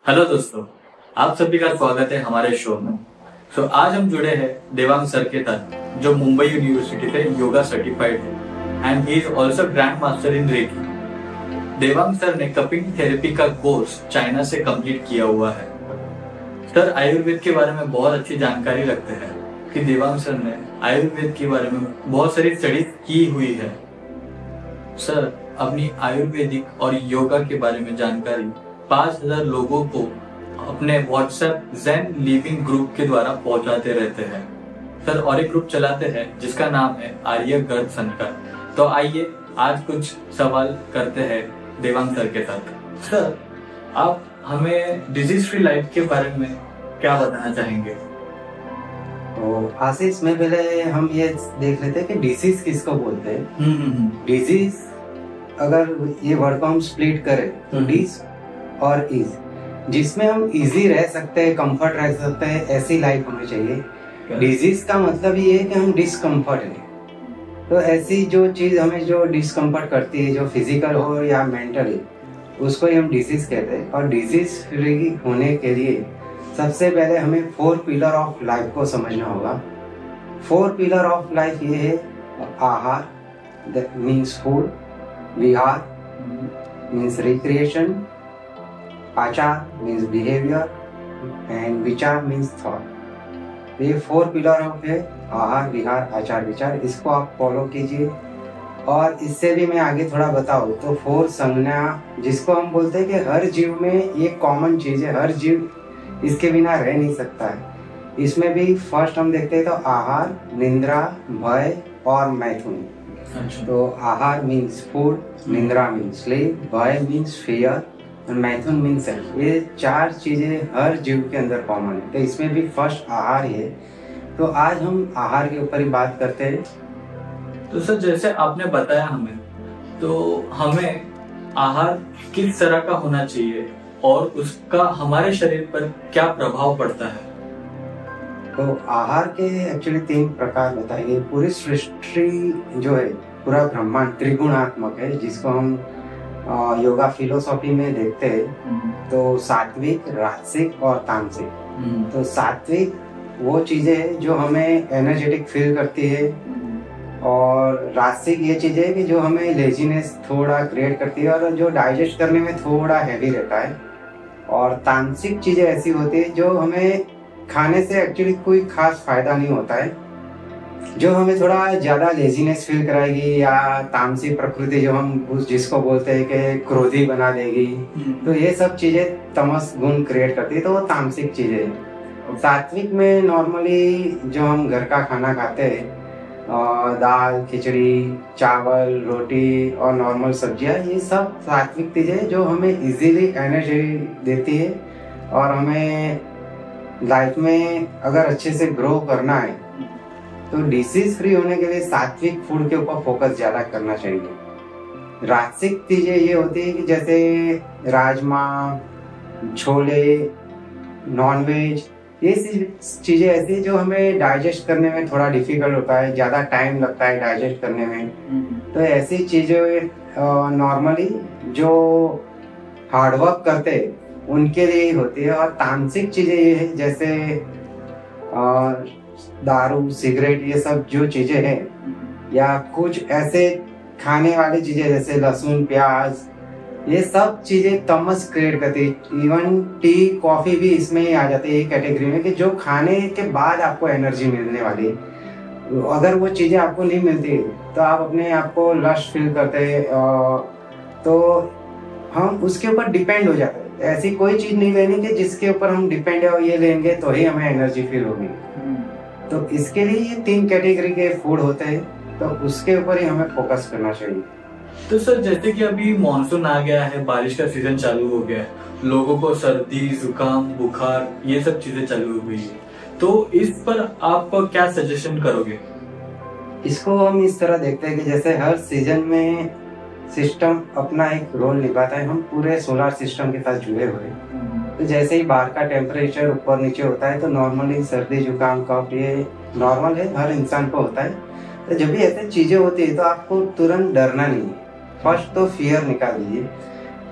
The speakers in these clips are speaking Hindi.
हेलो दोस्तों, आप सभी का स्वागत है हमारे शो में। आज हम जुड़े हैं देवांग सर के साथ, जो मुंबई यूनिवर्सिटी से योगा सर्टिफाइड है and he is also grand master in reiki. Devang sir ने कपिंग थेरेपी का कोर्स चाइना से कंप्लीट किया हुआ है। सर आयुर्वेद के बारे में बहुत अच्छी जानकारी रखते हैं कि देवांग सर ने आयुर्वेद के बारे में बहुत सारी स्टडीज की हुई है। सर अपनी आयुर्वेदिक और योगा के बारे में जानकारी 5000 लोगों को अपने व्हाट्सएप ज़ेन लिविंग ग्रुप के द्वारा पहुंचाते रहते हैं। सर और एक ग्रुप चलाते हैं जिसका नाम है आर्य गर्भ संस्कार। तो आइए आज कुछ सवाल करते हैं देवांग सर के साथ। सर आप हमें डिजीज फ्री लाइफ के बारे में क्या बताना चाहेंगे? तो आशीष में पहले हम ये देख लेते हैं कि डिसीज किसको बोलते हैं। डिजीज अगर ये वर्ड को हम स्प्लिट करें तो डिस और इज, जिसमें हम इजी रह सकते हैं, कंफर्ट रह सकते हैं, ऐसी लाइफ होनी चाहिए। डिजीज का मतलब ये है कि हम डिस्कम्फर्ट हैं। तो ऐसी जो चीज हमें जो डिस्कम्फर्ट करती है, जो फिजिकल हो या मेंटली, उसको ही हम डिजीज कहते हैं। और डिजीज फ्री होने के लिए सबसे पहले हमें 4 पिलर ऑफ लाइफ को समझना होगा। 4 पिलर ऑफ लाइफ ये है आहार, that means food, Vihar means recreation, आचार मीन्स बिहेवियर एंड विचार मीन्स थॉट। ये 4 पिलर ऑफ है आहार, विहार, आचार, विचार। इसको आप फॉलो कीजिए। और इससे भी मैं आगे थोड़ा बताऊं तो 4 संज्ञा, जिसको हम बोलते हैं कि हर जीव में ये कॉमन चीज है, हर जीव इसके बिना रह नहीं सकता है। इसमें भी फर्स्ट हम देखते हैं तो आहार, निद्रा, भय और मैथुन। तो आहार मीन्स फूड, निद्रा मीन्स स्लीप, भय मीन्स फियर और मैथुन मीन्स सेल्फ। ये 4 चीजें हर जीव के अंदर कॉमन है। तो इसमें भी फर्स्ट आहार है। तो आज हम आहार के ऊपर ही बात करते हैं। तो सर जैसे आपने बताया हमें, तो हमें आहार किस तरह का होना चाहिए और उसका हमारे शरीर पर क्या प्रभाव पड़ता है? तो आहार के एक्चुअली 3 प्रकार बताएंगे। पूरी सृष्टि जो है, पूरा ब्रह्मांड त्रिगुणात्मक है, जिसको हम योगा फिलोसॉफी में देखते हैं। तो सात्विक, राजसिक और तामसिक। तो सात्विक वो चीजें हैं जो हमें एनर्जेटिक फील करती है, और राजसिक ये चीजें कि जो हमें लेजीनेस थोड़ा क्रिएट करती है और जो डाइजेस्ट करने में थोड़ा हैवी रहता है। और तामसिक चीजें ऐसी होती है जो हमें खाने से एक्चुअली कोई खास फायदा नहीं होता है, जो हमें थोड़ा ज्यादा लेजीनेस फील कराएगी, या तामसिक प्रकृति जो हम जिसको बोलते हैं कि क्रोधी बना देगी। तो ये सब चीजें तमस गुण क्रिएट करती है, तो वो तामसिक चीजें। सात्विक में नॉर्मली जो हम घर का खाना खाते हैं, दाल, खिचड़ी, चावल, रोटी और नॉर्मल सब्जियां, ये सब सात्विक चीजें जो हमें इजीली एनर्जी देती है। और हमें लाइफ में अगर अच्छे से ग्रो करना है तो डिसीज फ्री होने के लिए सात्विक फूड के ऊपर फोकस ज्यादा करना चाहिए। राजसिक चीजें ये होती है कि जैसे राजमा, छोले, नॉनवेज, ये चीजें ऐसी जो हमें डाइजेस्ट करने में थोड़ा डिफिकल्ट होता है, ज्यादा टाइम लगता है डाइजेस्ट करने में। तो ऐसी चीजें नॉर्मली जो हार्डवर्क करते हैं उनके लिए ही होती है। और तामसिक चीजें ये है जैसे दारू, सिगरेट, ये सब जो चीजें हैं, या कुछ ऐसे खाने वाली चीजें जैसे लहसुन, प्याज, ये सब चीजें तमस क्रिएट करती है। इवन टी, कॉफी भी इसमें ही आ जाती है एक कैटेगरी में, कि जो खाने के बाद आपको एनर्जी मिलने वाली है। अगर वो चीजें आपको नहीं मिलती तो आप अपने आप को लश फील करते हैं, तो हम उसके ऊपर डिपेंड हो जाते हैं। ऐसी कोई चीज नहीं लेनी कि जिसके ऊपर हम डिपेंड है और ये लेंगे तो ही हमें एनर्जी फील होगी। तो इसके लिए ये 3 कैटेगरी के फूड होते हैं, तो उसके ऊपर ही हमें फोकस करना चाहिए। तो सर जैसे कि अभी मॉनसून आ गया है, बारिश का सीजन चालू हो गया है, लोगों को सर्दी, जुकाम, बुखार, ये सब चीजें चालू हो गई है, तो इस पर आप क्या सजेशन करोगे? इसको हम इस तरह देखते हैं कि जैसे हर सीजन में सिस्टम अपना एक रोल निभाता है। हम पूरे सोलर सिस्टम के साथ जुड़े हुए हैं। तो जैसे ही बाहर का टेम्परेचर ऊपर नीचे होता है तो नॉर्मली सर्दी, जुकाम, कफ ये नॉर्मल है, हर इंसान को होता है। तो जब भी ऐसी चीजें होती है तो आपको तुरंत डरना नहीं है। फर्स्ट तो फियर निकाल दीजिए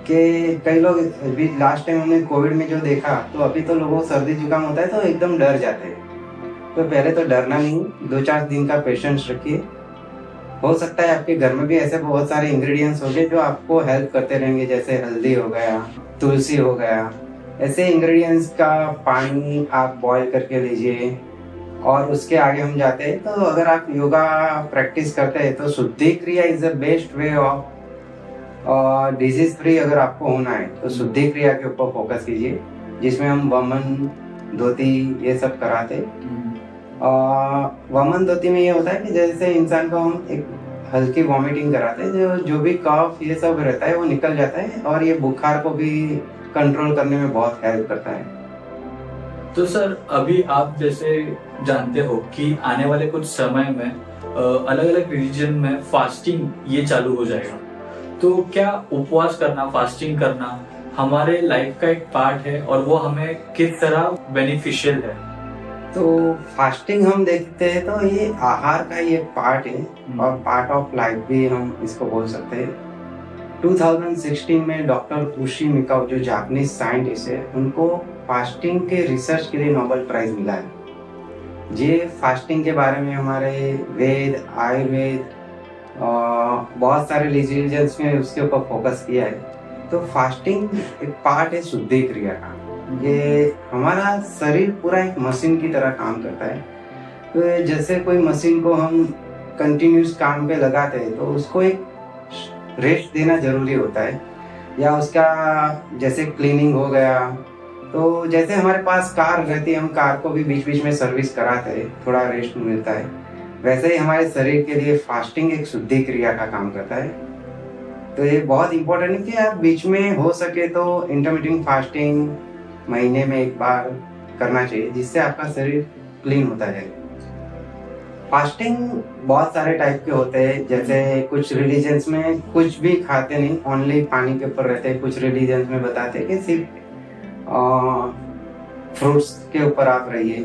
कि कई लोग अभी लास्ट टाइम हमने कोविड में जो देखा, तो अभी तो लोगों को सर्दी जुकाम होता है तो एकदम डर जाते हैं। तो पहले तो डरना नहीं, 2-4 दिन का पेशेंस रखिए। हो सकता है आपके घर में भी ऐसे बहुत सारे इंग्रेडिएंट्स होंगे जो आपको हेल्प करते रहेंगे, जैसे हल्दी हो गया, तुलसी हो गया। ऐसे इंग्रेडिएंट्स का पानी आप बॉईल करके लीजिए। और उसके आगे हम जाते हैं, तो अगर आप योगा प्रैक्टिस करते हैं तो शुद्धि क्रिया is the best way of disease free. अगर आपको होना है तो शुद्धि क्रिया के ऊपर फोकस कीजिए, जिसमें हम वमन धोती ये सब कराते। वमन धोती में ये होता है कि जैसे इंसान को हम एक हल्की वॉमिटिंग कराते हैं, जो भी कफ ये सब रहता है वो निकल जाता है, और ये बुखार को भी कंट्रोल करने में बहुत हेल्प करता है। तो सर, अभी आप जैसे जानते हो कि आने वाले कुछ समय में अलग अलग रिलीजन में फास्टिंग ये चालू हो जाएगा। तो क्या उपवास करना, फास्टिंग करना हमारे लाइफ का एक पार्ट है, और वो हमें किस तरह बेनिफिशियल है? तो फास्टिंग हम देखते हैं तो ये आहार का ये पार्ट है, और पार्ट ऑफ लाइफ भी हम इसको बोल सकते हैं। 2016 में डॉक्टर उशी मिकाओ, जो जापानीज साइंटिस्ट है, उनको फास्टिंग के रिसर्च के लिए नोबेल प्राइज मिला है। ये फास्टिंग के बारे में हमारे वेद, आयुर्वेद, बहुत सारे रिलीजन्स में उसके ऊपर फोकस किया है। तो फास्टिंग एक पार्ट है शुद्धि क्रिया का। ये हमारा शरीर पूरा एक मशीन की तरह काम करता है। तो जैसे कोई मशीन को हम कंटिन्यूस काम पे लगाते हैं तो उसको एक रेस्ट देना जरूरी होता है, या उसका जैसे क्लीनिंग हो गया। तो जैसे हमारे पास कार रहती है, हम कार को भी बीच बीच में सर्विस कराते हैं, थोड़ा रेस्ट मिलता है, वैसे ही हमारे शरीर के लिए फास्टिंग एक शुद्धि क्रिया का काम करता है। तो ये बहुत इंपॉर्टेंट है कि आप बीच में हो सके तो इंटरमिटेंट फास्टिंग महीने में एक बार करना चाहिए, जिससे आपका शरीर क्लीन होता है। फास्टिंग बहुत सारे टाइप के होते हैं, जैसे कुछ रिलीजन्स में कुछ भी खाते नहीं, ओनली पानी के ऊपर रहते हैं। कुछ रिलीजन्स में बताते हैं कि सिर्फ फ्रूट्स के ऊपर आप रहिए।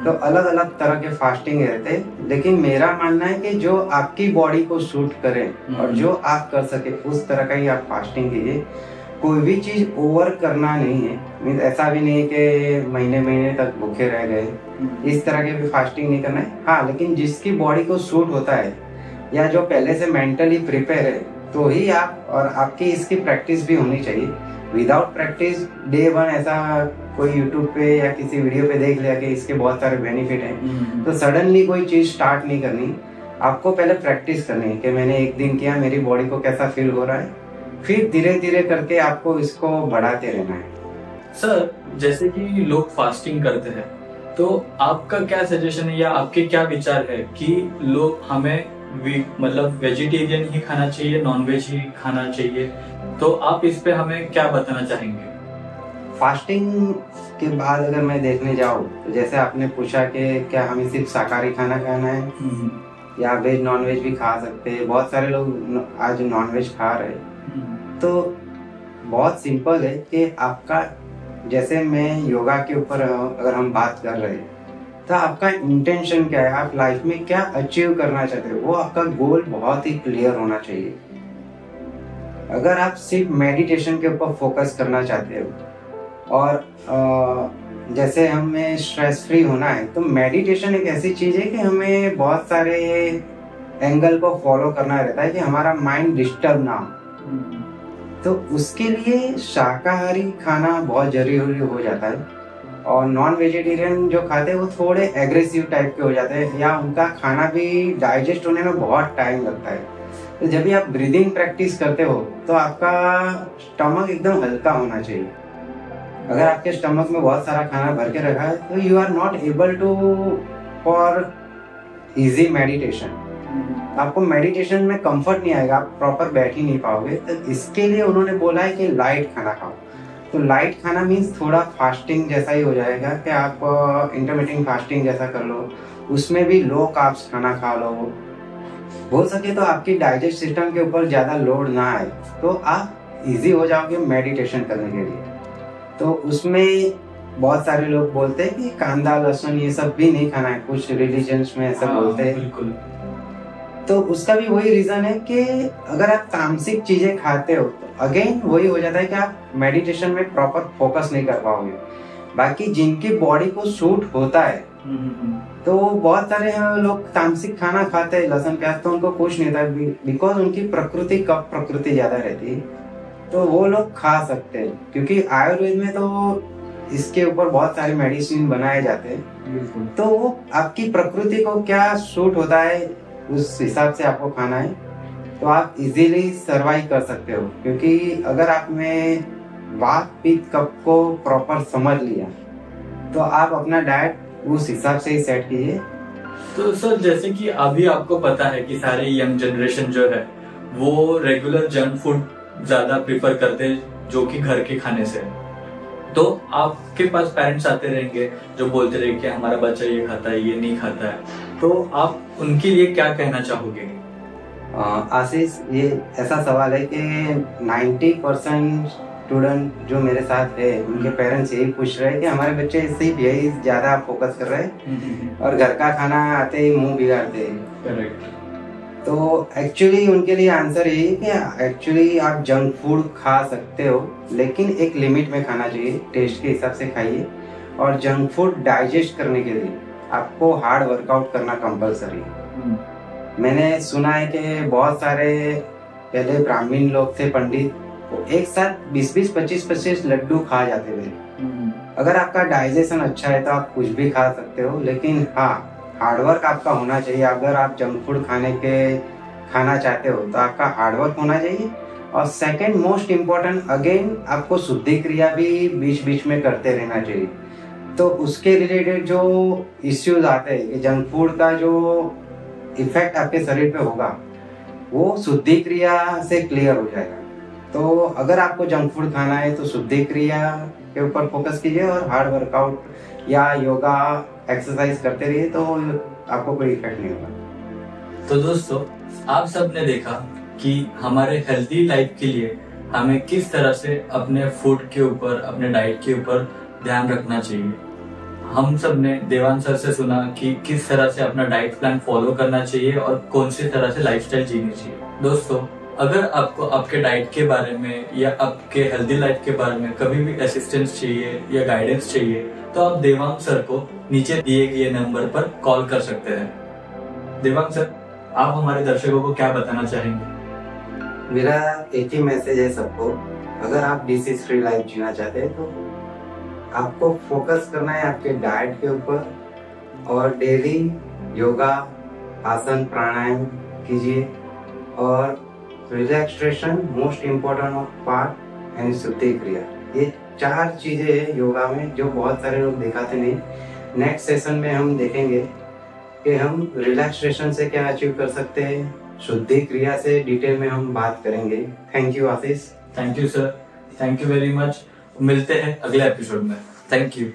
तो अलग अलग तरह के फास्टिंग रहते हैं, लेकिन मेरा मानना है कि जो आपकी बॉडी को सूट करे और जो आप कर सके उस तरह का ही आप फास्टिंग कीजिए। कोई भी चीज ओवर करना नहीं है, मीन्स ऐसा भी नहीं है कि महीने महीने तक भूखे रह गए, इस तरह के भी फास्टिंग नहीं करना है। हाँ, लेकिन जिसकी बॉडी को सूट होता है या जो पहले से मेंटली प्रिपेयर है तो ही आप, और आपकी इसकी प्रैक्टिस भी होनी चाहिए। विदाउट प्रैक्टिस डे वन ऐसा कोई यूट्यूब पे या किसी वीडियो पे देख लिया कि इसके बहुत सारे बेनिफिट हैं, तो सडनली कोई चीज स्टार्ट नहीं करनी। आपको पहले प्रैक्टिस करनी है कि मैंने एक दिन किया, मेरी बॉडी को कैसा फील हो रहा है, फिर धीरे धीरे करके आपको इसको बढ़ाते रहना है। सर, जैसे कि लोग फास्टिंग करते हैं, तो आपका क्या सजेशन है या आपके क्या विचार है कि लोग हमें मतलब वेजिटेरियन ही खाना चाहिए, नॉनवेज ही खाना चाहिए? तो आप इस पे हमें क्या बताना चाहेंगे? फास्टिंग के बाद अगर मैं देखने जाऊँ तो जैसे आपने पूछा कि क्या हमें सिर्फ शाकाहारी खाना खाना है या वेज नॉनवेज भी खा सकते हैं। बहुत सारे लोग आज नॉनवेज खा रहे हैं। तो बहुत सिंपल है कि आपका, जैसे मैं योगा के ऊपर अगर हम बात कर रहे हैं, तो आपका इंटेंशन क्या है, आप लाइफ में क्या अचीव करना चाहते हो, वो आपका गोल बहुत ही क्लियर होना चाहिए। अगर आप सिर्फ मेडिटेशन के ऊपर फोकस करना चाहते हो और जैसे हमें स्ट्रेस फ्री होना है, तो मेडिटेशन एक ऐसी चीज है कि हमें बहुत सारे एंगल को फॉलो करना रहता है कि हमारा माइंड डिस्टर्ब ना हो। तो उसके लिए शाकाहारी खाना बहुत जरूरी हो जाता है, और नॉन वेजिटेरियन जो खाते हैं वो थोड़े एग्रेसिव टाइप के हो जाते हैं, या उनका खाना भी डाइजेस्ट होने में बहुत टाइम लगता है। तो जब भी आप ब्रीदिंग प्रैक्टिस करते हो तो आपका स्टमक एकदम हल्का होना चाहिए। अगर आपके स्टमक में बहुत सारा खाना भर के रखा है तो you are not able to for easy meditation. आपको मेडिटेशन में कंफर्ट नहीं आएगा, आप प्रॉपर बैठ ही नहीं पाओगे। तो इसके लिए उन्होंने बोला है कि लाइट खाना खाओ। तो लाइट खाना मीन्स थोड़ा फास्टिंग जैसा ही हो जाएगा कि आप इंटरमिटेंट फास्टिंग जैसा कर लो, उसमें भी लो कार्ब्स खाना खा लो। हो सके तो आपकी डाइजेस्ट सिस्टम के ऊपर ज़्यादा लोड ना आए, तो आप इजी हो जाओगे मेडिटेशन करने के लिए। तो उसमें बहुत सारे लोग बोलते हैं कि कांदा लहसुन ये सब भी नहीं खाना है, कुछ रिलीजन्स में ऐसा बोलते हैं। तो उसका भी वही रीजन है कि अगर आप तामसिक चीजें खाते हो तो अगेन वही हो जाता है कि आप मेडिटेशन में प्रॉपर फोकस नहीं कर पाओगे। बाकी जिनकी बॉडी को सूट होता है तो बहुत सारे लोग तामसिक खाना खाते हैं, लहसुन प्याज, तो उनको कुछ नहीं था बिकॉज उनकी प्रकृति कफ प्रकृति ज्यादा रहती है, तो वो लोग खा सकते हैं। क्योंकि आयुर्वेद में तो इसके ऊपर बहुत सारे मेडिसिन बनाए जाते हैं, तो वो आपकी प्रकृति को क्या सूट होता है उस हिसाब से आपको खाना है, तो आप इजीली सर्वाइव कर सकते हो। क्योंकि अगर आप में वात पित्त कफ को प्रॉपर समझ लिया तो आप अपना डाइट उस हिसाब से ही सेट कीजिए। तो सर जैसे कि अभी आपको पता है कि सारे यंग जनरेशन जो है वो रेगुलर जंक फूड ज्यादा प्रिफर करते हैं जो कि घर के खाने से। तो आपके पास पेरेंट्स आते रहेंगे जो बोलते रहे कि हमारा बच्चा ये खाता है, ये नहीं खाता है, तो आप उनके लिए क्या कहना चाहोगे? आशीष, ये ऐसा सवाल है कि 90% स्टूडेंट जो मेरे साथ है उनके पेरेंट्स यही पूछ रहे हैं कि हमारे बच्चे सिर्फ यही ज्यादा फोकस कर रहे हैं और घर का खाना आते ही मुंह बिगाड़ते हैं। करेक्ट। तो एक्चुअली उनके लिए आंसर यही है कि एक्चुअली आप जंक फूड खा सकते हो, लेकिन एक लिमिट में खाना चाहिए, टेस्ट के हिसाब से खाइए। और जंक फूड डाइजेस्ट करने के लिए आपको हार्ड वर्कआउट करना कंपलसरी है। मैंने सुना है कि बहुत सारे पहले ब्राह्मण लोग थे, पंडित, वो एक साथ 20-20, 25-25 लड्डू खा जाते थे। अगर आपका डाइजेशन अच्छा है तो आप कुछ भी खा सकते हो, लेकिन हाँ, हार्डवर्क आपका होना चाहिए। अगर आप जंक फूड खाना चाहते हो तो आपका हार्डवर्क होना चाहिए। और सेकंड मोस्ट इम्पोर्टेंट, अगेन आपको शुद्धि क्रिया भी बीच बीच में करते रहना चाहिए। तो उसके रिलेटेड जो इश्यूज आते हैं कि जंक फूड का जो इफेक्ट आपके शरीर पे होगा वो शुद्धि क्रिया से क्लियर हो जाएगा। तो अगर आपको जंक फूड खाना है तो शुद्धि क्रिया के ऊपर फोकस कीजिए और हार्ड वर्कआउट या योगा एक्सरसाइज करते रहिए, तो आपको कोई इफेक्ट नहीं होगा। तो दोस्तों, आप सब ने देखा कि हमारे हेल्दी लाइफ के लिए हमें किस तरह से अपने फूड के ऊपर, अपने डाइट के ऊपर ध्यान रखना चाहिए। हम सब ने देवांश सर से सुना कि किस तरह से अपना डाइट प्लान फॉलो करना चाहिए और कौन सी तरह से लाइफस्टाइल जीनी चाहिए। दोस्तों, अगर आपको आपके डाइट के बारे में या आपके हेल्दी लाइफ के बारे में कभी भी असिस्टेंस चाहिए या गाइडेंस चाहिए तो आप देवांश सर को नीचे दिए गए नंबर पर कॉल कर सकते हैं। देवांश सर, आप हमारे दर्शकों को क्या बताना चाहेंगे? मेरा एक ही मैसेज है सबको, अगर आप डिसीज फ्री लाइफ जीना चाहते हैं तो आपको फोकस करना है आपके डाइट के ऊपर और डेली योगा, आसन, प्राणायाम कीजिए और relaxation most important part and शुद्धि क्रिया। ये 4 चीजें हैं योगा में जो बहुत सारे लोग दिखाते नहीं। नेक्स्ट सेशन में हम देखेंगे कि हम रिलैक्सेशन से क्या अचीव कर सकते हैं, शुद्धि क्रिया से डिटेल में हम बात करेंगे। Thank you Ashish. Thank you sir, thank you very much. मिलते हैं अगले एपिसोड में। Thank you.